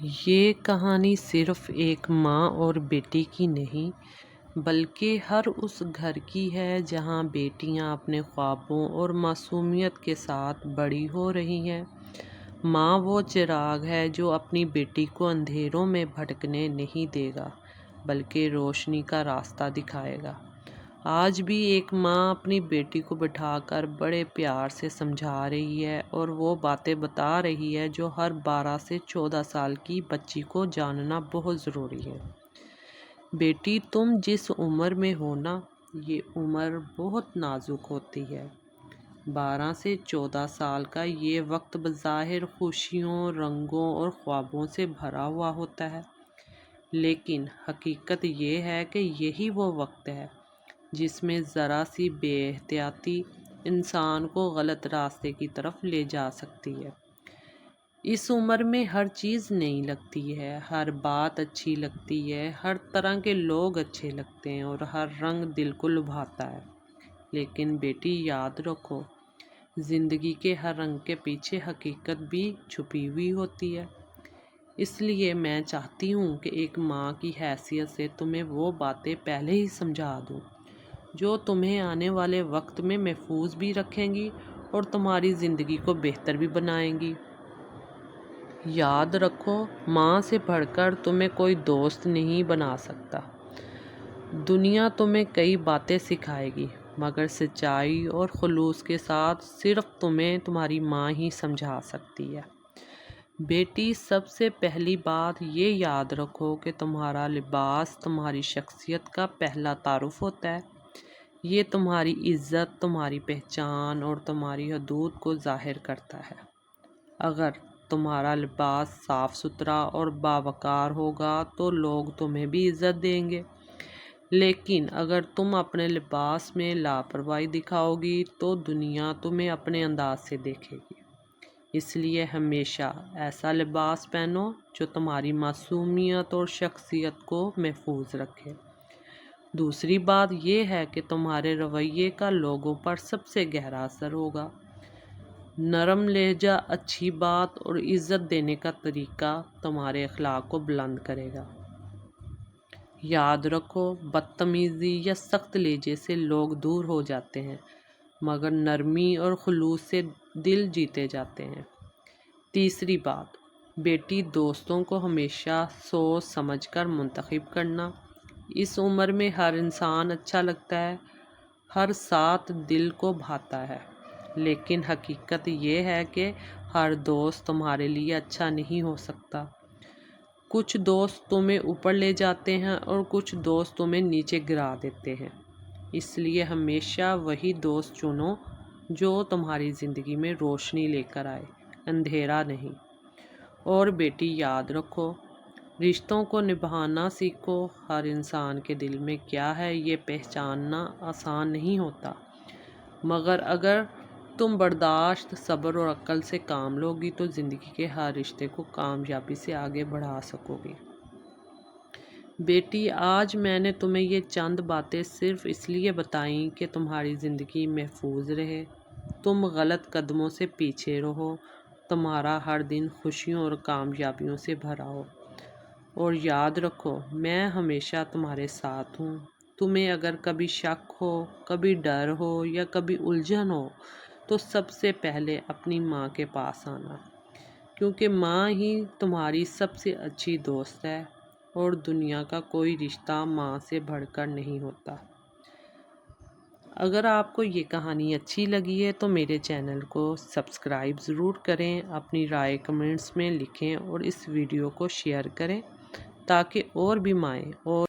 یہ کہانی صرف ایک ماں اور بیٹی کی نہیں بلکہ ہر اس گھر کی ہے جہاں بیٹیاں اپنے خوابوں اور معصومیت کے ساتھ بڑی ہو رہی ہیں۔ ماں وہ چراغ ہے جو اپنی بیٹی کو اندھیروں میں بھٹکنے نہیں دے گا بلکہ روشنی کا راستہ دکھائے گا۔ آج بھی ایک ماں اپنی بیٹی کو بٹھا کر بڑے پیار سے سمجھا رہی ہے اور وہ باتیں بتا رہی ہے جو ہر 12 سے 14 سال کی بچی کو جاننا بہت ضروری ہے۔ بیٹی، تم جس عمر میں ہو نا، یہ عمر بہت نازک ہوتی ہے۔ 12 سے 14 سال کا یہ وقت بظاہر خوشیوں، رنگوں اور خوابوں سے بھرا ہوا ہوتا ہے، لیکن حقیقت یہ ہے کہ یہی وہ وقت ہے جس میں ذرا سی بے احتیاطی انسان کو غلط راستے کی طرف لے جا سکتی ہے۔ اس عمر میں ہر چیز نئی لگتی ہے، ہر بات اچھی لگتی ہے، ہر طرح کے لوگ اچھے لگتے ہیں اور ہر رنگ دل کو لبھاتا ہے۔ لیکن بیٹی، یاد رکھو، زندگی کے ہر رنگ کے پیچھے حقیقت بھی چھپی ہوئی ہوتی ہے۔ اس لیے میں چاہتی ہوں کہ ایک ماں کی حیثیت سے تمہیں وہ باتیں پہلے ہی سمجھا دوں جو تمہیں آنے والے وقت میں محفوظ بھی رکھیں گی اور تمہاری زندگی کو بہتر بھی بنائیں گی۔ یاد رکھو، ماں سے بڑھ کر تمہیں کوئی دوست نہیں بنا سکتا۔ دنیا تمہیں کئی باتیں سکھائے گی مگر سچائی اور خلوص کے ساتھ صرف تمہیں تمہاری ماں ہی سمجھا سکتی ہے۔ بیٹی، سب سے پہلی بات یہ یاد رکھو کہ تمہارا لباس تمہاری شخصیت کا پہلا تعارف ہوتا ہے۔ یہ تمہاری عزت، تمہاری پہچان اور تمہاری حدود کو ظاہر کرتا ہے۔ اگر تمہارا لباس صاف ستھرا اور باوقار ہوگا تو لوگ تمہیں بھی عزت دیں گے، لیکن اگر تم اپنے لباس میں لاپرواہی دکھاؤ گی تو دنیا تمہیں اپنے انداز سے دیکھے گی۔ اس لیے ہمیشہ ایسا لباس پہنو جو تمہاری معصومیت اور شخصیت کو محفوظ رکھے۔ دوسری بات یہ ہے کہ تمہارے رویے کا لوگوں پر سب سے گہرا اثر ہوگا۔ نرم لہجہ، اچھی بات اور عزت دینے کا طریقہ تمہارے اخلاق کو بلند کرے گا۔ یاد رکھو، بدتمیزی یا سخت لہجے سے لوگ دور ہو جاتے ہیں مگر نرمی اور خلوص سے دل جیتے جاتے ہیں۔ تیسری بات، بیٹی، دوستوں کو ہمیشہ سوچ سمجھ کر منتخب کرنا۔ اس عمر میں ہر انسان اچھا لگتا ہے، ہر ساتھ دل کو بھاتا ہے، لیکن حقیقت یہ ہے کہ ہر دوست تمہارے لیے اچھا نہیں ہو سکتا۔ کچھ دوست تمہیں اوپر لے جاتے ہیں اور کچھ دوست تمہیں نیچے گرا دیتے ہیں۔ اس لیے ہمیشہ وہی دوست چنو جو تمہاری زندگی میں روشنی لے کر آئے، اندھیرا نہیں۔ اور بیٹی، یاد رکھو، رشتوں کو نبھانا سیکھو۔ ہر انسان کے دل میں کیا ہے یہ پہچاننا آسان نہیں ہوتا، مگر اگر تم برداشت، صبر اور عقل سے کام لو گی تو زندگی کے ہر رشتے کو کامیابی سے آگے بڑھا سکو گی۔ بیٹی، آج میں نے تمہیں یہ چند باتیں صرف اس لیے بتائیں کہ تمہاری زندگی محفوظ رہے، تم غلط قدموں سے پیچھے رہو، تمہارا ہر دن خوشیوں اور کامیابیوں سے بھرا ہو۔ اور یاد رکھو، میں ہمیشہ تمہارے ساتھ ہوں۔ تمہیں اگر کبھی شک ہو، کبھی ڈر ہو یا کبھی الجھن ہو تو سب سے پہلے اپنی ماں کے پاس آنا، کیونکہ ماں ہی تمہاری سب سے اچھی دوست ہے اور دنیا کا کوئی رشتہ ماں سے بڑھ کر نہیں ہوتا۔ اگر آپ کو یہ کہانی اچھی لگی ہے تو میرے چینل کو سبسکرائب ضرور کریں، اپنی رائے کمنٹس میں لکھیں اور اس ویڈیو کو شیئر کریں تاکہ اور بھی مائیں اور